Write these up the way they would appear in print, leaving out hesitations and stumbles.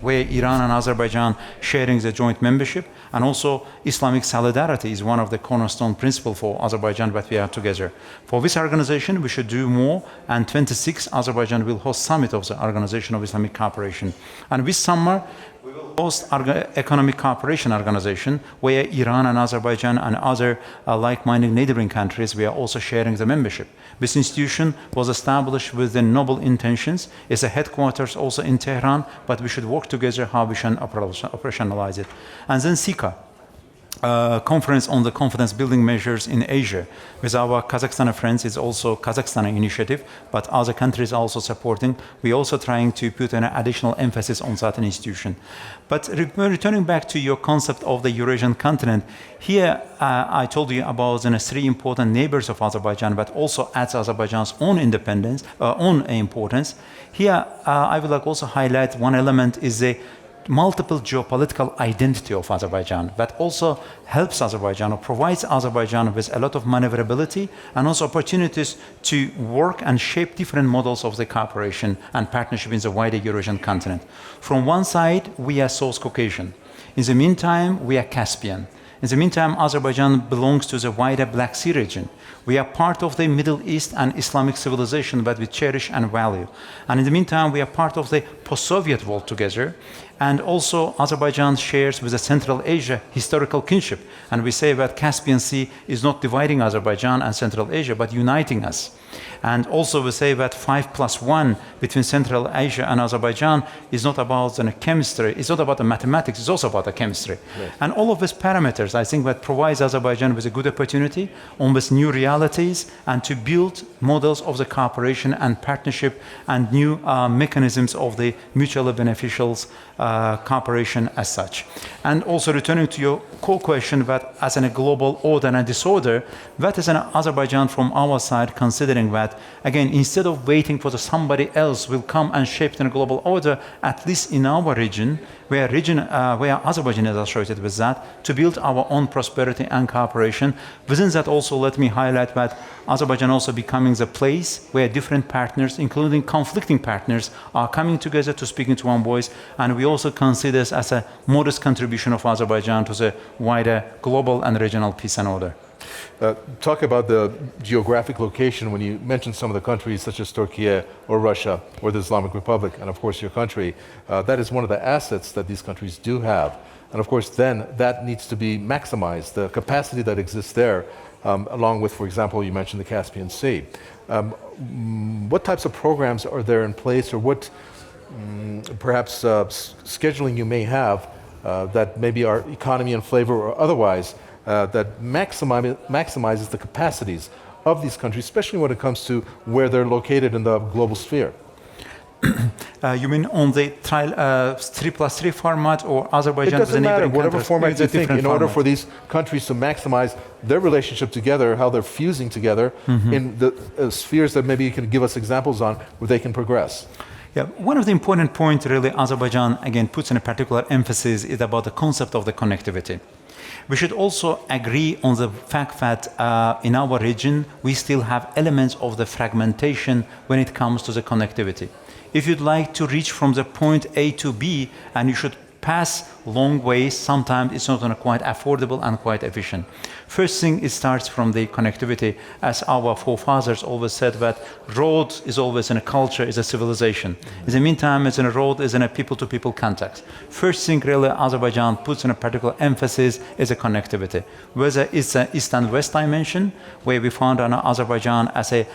where Iran and Azerbaijan sharing the joint membership, and also Islamic solidarity is one of the cornerstone principles for Azerbaijan that we are together. For this organization, we should do more, and 26 Azerbaijan will host summit of the Organization of Islamic Cooperation. And this summer, we will host economic cooperation organization where Iran and Azerbaijan and other like-minded neighboring countries, we are also sharing the membership. This institution was established with the noble intentions. It's a headquarters also in Tehran, but we should work together how we can operationalize it. And then SICA, conference on the confidence building measures in Asia. With our Kazakhstan friends, it's also Kazakhstan initiative, but other countries are also supporting. We're also trying to put an additional emphasis on that institution. But returning back to your concept of the Eurasian continent, here I told you about the three important neighbors of Azerbaijan, but also adds Azerbaijan's own independence, own importance. Here I would like also highlight one element is the multiple geopolitical identity of Azerbaijan that also helps Azerbaijan or provides Azerbaijan with a lot of maneuverability and also opportunities to work and shape different models of the cooperation and partnership in the wider Eurasian continent. From one side, we are South Caucasian. In the meantime, we are Caspian. In the meantime, Azerbaijan belongs to the wider Black Sea region. We are part of the Middle East and Islamic civilization that we cherish and value. And in the meantime, we are part of the post-Soviet world together. And also, Azerbaijan shares with the Central Asia historical kinship. And we say that Caspian Sea is not dividing Azerbaijan and Central Asia, but uniting us. And also we say that 5+1 between Central Asia and Azerbaijan is not about the chemistry, it's not about the mathematics, it's also about the chemistry. Yes. And all of these parameters, I think, that provides Azerbaijan with a good opportunity on these new realities and to build models of the cooperation and partnership and new mechanisms of the mutually beneficial cooperation as such. And also returning to your core question that as in a global order and disorder, that is an Azerbaijan from our side considering that, again, instead of waiting for somebody else will come and shape the global order, at least in our region, where Azerbaijan is associated with that, to build our own prosperity and cooperation. Within that also, let me highlight that Azerbaijan also becoming the place where different partners, including conflicting partners, are coming together to speak into one voice, and we also consider this as a modest contribution of Azerbaijan to the wider global and regional peace and order. Talk about the geographic location when you mentioned some of the countries such as Turkey or Russia or the Islamic Republic and of course your country. That is one of the assets that these countries do have. And of course then that needs to be maximized, the capacity that exists there, along with, for example, you mentioned the Caspian Sea. What types of programs are there in place, or what perhaps scheduling you may have that maybe are economy and flavor or otherwise, that maximizes the capacities of these countries, especially when it comes to where they're located in the global sphere? You mean on the 3+3 format or Azerbaijan? It doesn't matter, whatever format you think, in order for these countries to maximize their relationship together, how they're fusing together in the spheres that maybe you can give us examples on where they can progress. Yeah, one of the important points really Azerbaijan again puts in a particular emphasis is about the concept of the connectivity. We should also agree on the fact that in our region, we still have elements of the fragmentation when it comes to the connectivity. If you'd like to reach from the point A to B, and you should pass long ways, sometimes it's not quite affordable and quite efficient. First thing, it starts from the connectivity. As our forefathers always said that road is always in a culture, is a civilization. In the meantime, it's in a road, is in a people-to-people contact. First thing really Azerbaijan puts in a particular emphasis is a connectivity. Whether it's an east and west dimension, where we found Azerbaijan as a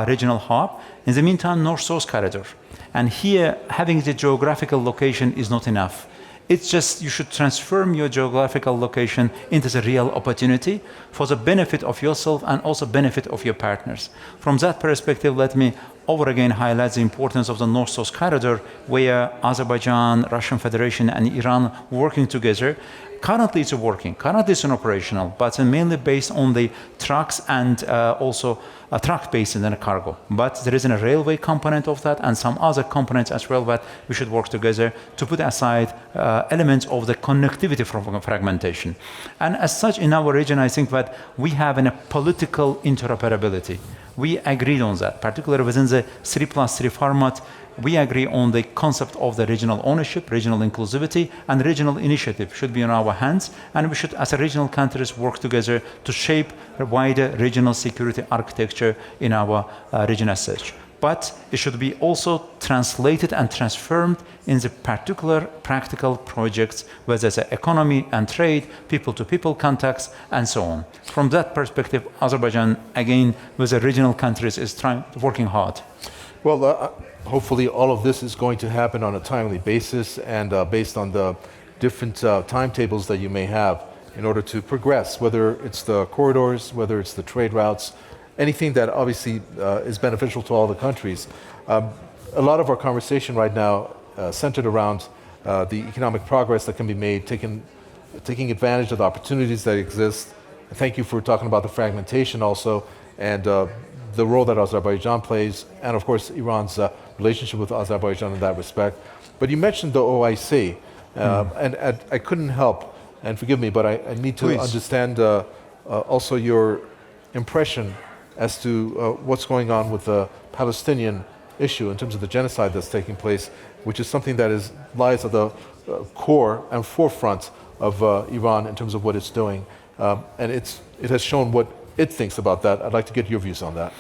regional hub. In the meantime, north-south corridor. And here, having the geographical location is not enough. It's just you should transform your geographical location into the real opportunity for the benefit of yourself and also benefit of your partners. From that perspective, let me over again highlight the importance of the North-South corridor, where Azerbaijan, Russian Federation, and Iran working together. Currently it's working, currently it's operational, but mainly based on the trucks and also a truck based in the cargo. But there is a railway component of that and some other components as well that we should work together to put aside elements of the connectivity from fragmentation. And as such in our region, I think that we have a political interoperability. We agreed on that, particularly within the 3+3 format. we agree on the concept of the regional ownership, regional inclusivity, and regional initiative should be in our hands, and we should, as a regional countries, work together to shape a wider regional security architecture in our region as such. But it should be also translated and transformed in the particular practical projects, whether it's economy and trade, people-to-people contacts, and so on. From that perspective, Azerbaijan, again, with the regional countries, is working hard. Well, hopefully all of this is going to happen on a timely basis and based on the different timetables that you may have in order to progress, whether it's the corridors, whether it's the trade routes, anything that obviously is beneficial to all the countries. A lot of our conversation right now centered around the economic progress that can be made, taking advantage of the opportunities that exist. Thank you for talking about the fragmentation also, and the role that Azerbaijan plays, and of course Iran's relationship with Azerbaijan in that respect. But you mentioned the OIC, and I couldn't help, and forgive me, but I need to understand also your impression as to what's going on with the Palestinian issue in terms of the genocide that's taking place, which is something that lies at the core and forefront of Iran in terms of what it's doing. And it has shown what it thinks about that. I'd like to get your views on that.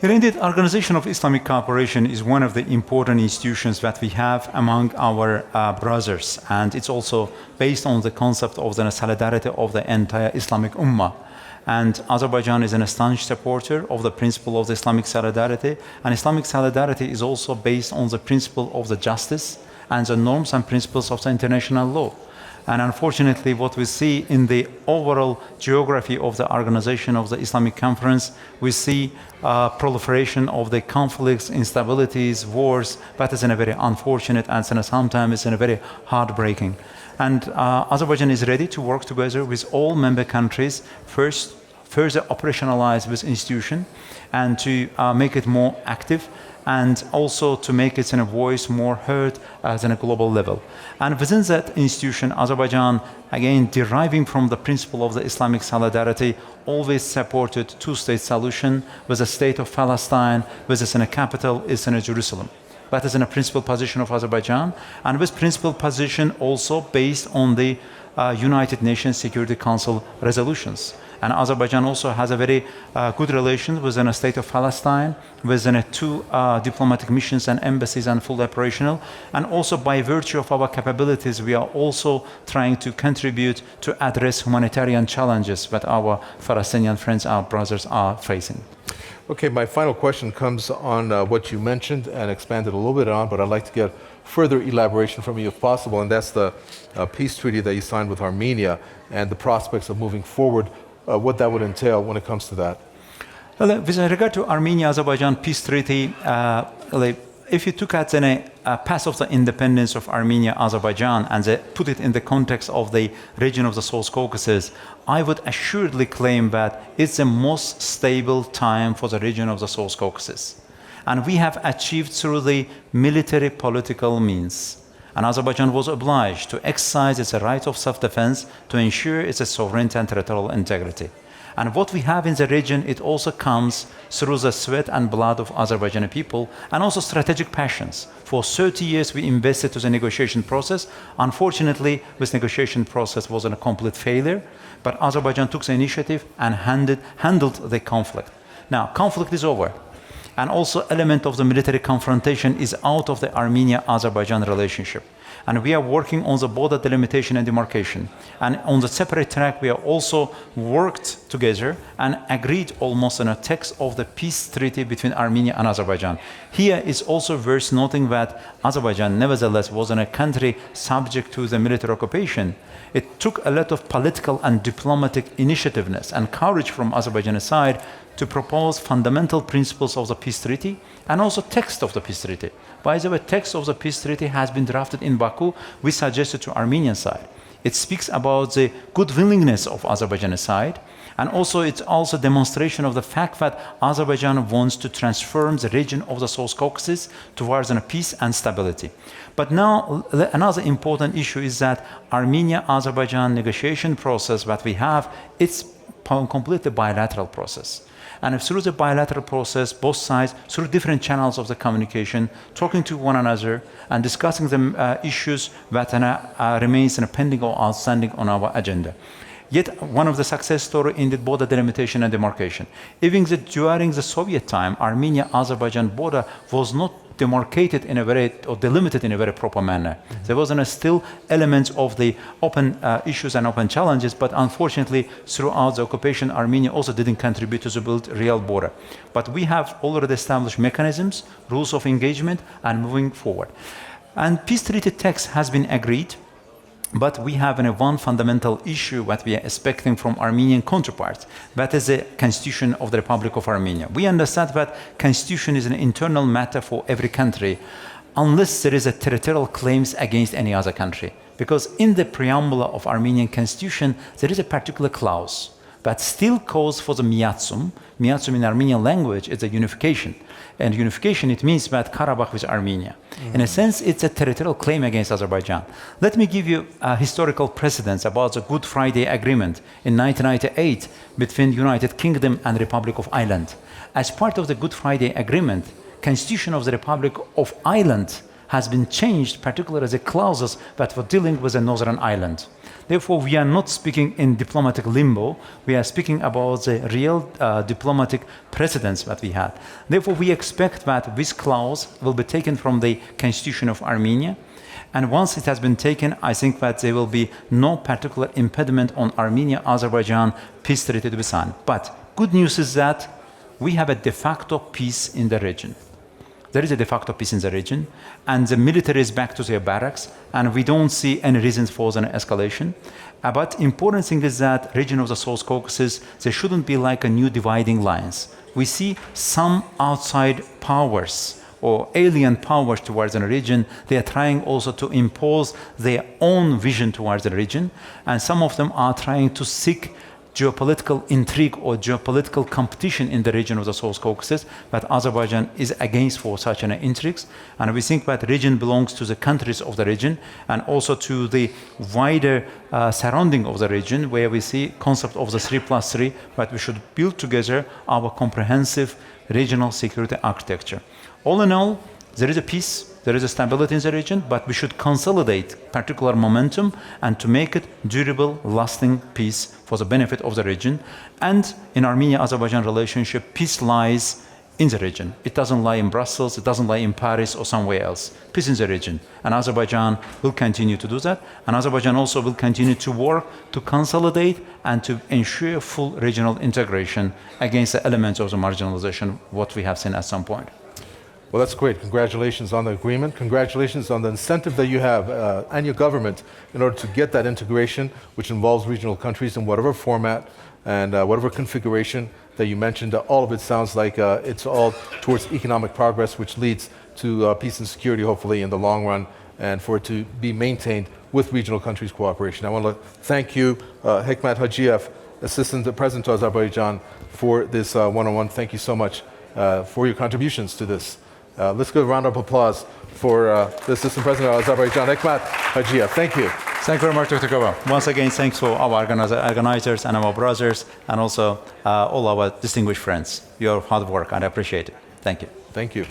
Indeed, Organization of Islamic Cooperation is one of the important institutions that we have among our brothers, and it's also based on the concept of the solidarity of the entire Islamic Ummah. And Azerbaijan is an staunch supporter of the principle of the Islamic solidarity, and Islamic solidarity is also based on the principle of the justice and the norms and principles of the international law. And unfortunately, what we see in the overall geography of the organization of the Islamic Conference, we see proliferation of the conflicts, instabilities, wars, that is in a very unfortunate and sometimes it's in a very heartbreaking. And Azerbaijan is ready to work together with all member countries, first further operationalize this institution and to make it more active, and also to make its voice more heard at a global level. And within that institution, Azerbaijan, again, deriving from the principle of the Islamic solidarity, always supported two-state solution with the state of Palestine, with its capital is in Jerusalem. That is in a principal position of Azerbaijan, and this principal position also based on the United Nations Security Council resolutions. And Azerbaijan also has a very good relation within the state of Palestine, within two diplomatic missions and embassies and fully operational. And also by virtue of our capabilities, we are also trying to contribute to address humanitarian challenges that our Palestinian friends, our brothers are facing. Okay, my final question comes on what you mentioned and expanded a little bit on, but I'd like to get further elaboration from you if possible, and that's the peace treaty that you signed with Armenia and the prospects of moving forward, what that would entail when it comes to that. Well, with regard to Armenia-Azerbaijan peace treaty, if you took at the path of the independence of Armenia, Azerbaijan, and put it in the context of the region of the South Caucasus, I would assuredly claim that it's the most stable time for the region of the South Caucasus. And we have achieved through the military political means. And Azerbaijan was obliged to exercise its right of self-defense to ensure its sovereignty and territorial integrity. And what we have in the region, it also comes through the sweat and blood of Azerbaijani people and also strategic passions. For 30 years, we invested to the negotiation process. Unfortunately, this negotiation process was a complete failure, but Azerbaijan took the initiative and handled the conflict. Now, conflict is over. And also element of the military confrontation is out of the Armenia-Azerbaijan relationship. And we are working on the border delimitation and demarcation. And on the separate track, we have also worked together and agreed almost on a text of the peace treaty between Armenia and Azerbaijan. Here is also worth noting that Azerbaijan, nevertheless, was in a country subject to the military occupation. It took a lot of political and diplomatic initiativeness and courage from Azerbaijani side to propose fundamental principles of the peace treaty and also text of the peace treaty. By the way, text of the peace treaty has been drafted in Baku. We suggested to Armenian side. It speaks about the good willingness of Azerbaijani side, and also it's also demonstration of the fact that Azerbaijan wants to transform the region of the South Caucasus towards peace and stability. But now another important issue is that Armenia-Azerbaijan negotiation process that we have, it's completely bilateral process. And through the bilateral process, both sides, through different channels of the communication, talking to one another and discussing the issues that remains pending or outstanding on our agenda. Yet one of the success stories in the border delimitation and demarcation. Even during the Soviet time, Armenia-Azerbaijan border was not demarcated in a very, or delimited in a very proper manner. There wasn't still elements of the open issues and open challenges, but unfortunately, throughout the occupation, Armenia also didn't contribute to the build real border. But we have already established mechanisms, rules of engagement, and moving forward. And peace treaty text has been agreed. But we have one fundamental issue that we are expecting from Armenian counterparts. That is the Constitution of the Republic of Armenia. We understand that Constitution is an internal matter for every country, unless there is a territorial claims against any other country. Because in the preamble of Armenian Constitution, there is a particular clause that still calls for the miatsum. Miatsum in Armenian language is a unification. And unification, it means that Karabakh with Armenia. In a sense, it's a territorial claim against Azerbaijan. Let me give you a historical precedence about the Good Friday Agreement in 1998 between United Kingdom and Republic of Ireland. As part of the Good Friday Agreement, Constitution of the Republic of Ireland has been changed, particularly the clauses that were dealing with the Northern Ireland. Therefore, we are not speaking in diplomatic limbo. We are speaking about the real diplomatic precedents that we had. Therefore, we expect that this clause will be taken from the Constitution of Armenia. And once it has been taken, I think that there will be no particular impediment on Armenia-Azerbaijan peace treaty to be signed. But good news is that we have a de facto peace in the region. There is a de facto peace in the region, and the military is back to their barracks, and we don't see any reasons for an escalation. But important thing is that region of the South Caucasus, there shouldn't be like a new dividing lines. We see some outside powers or alien powers towards the region. They are trying also to impose their own vision towards the region, and some of them are trying to seek geopolitical intrigue or geopolitical competition in the region of the South Caucasus, but Azerbaijan is against for such an intrigues. And we think that region belongs to the countries of the region and also to the wider surrounding of the region, where we see concept of the 3+3, but we should build together our comprehensive regional security architecture. All in all, there is a peace, there is a stability in the region, but we should consolidate particular momentum and to make it durable, lasting peace for the benefit of the region. And in Armenia-Azerbaijan relationship, peace lies in the region. It doesn't lie in Brussels, it doesn't lie in Paris or somewhere else. Peace in the region. And Azerbaijan will continue to do that. And Azerbaijan also will continue to work to consolidate and to ensure full regional integration against the elements of the marginalization, what we have seen at some point. Well, that's great. Congratulations on the agreement. Congratulations on the incentive that you have and your government in order to get that integration, which involves regional countries in whatever format and whatever configuration that you mentioned. All of it sounds like it's all towards economic progress, which leads to peace and security, hopefully, in the long run, and for it to be maintained with regional countries' cooperation. I want to thank you, Hekmat Hajiev, Assistant President to Azerbaijan, for this one-on-one. Thank you so much for your contributions to this. Let's give a round of applause for the Assistant President of Azerbaijan, Hekmat Hajiev. Thank you. Thank you very much, Dr. Kova. Once again, thanks for our organizers and our brothers, and also all our distinguished friends. Your hard work, and I appreciate it. Thank you. Thank you.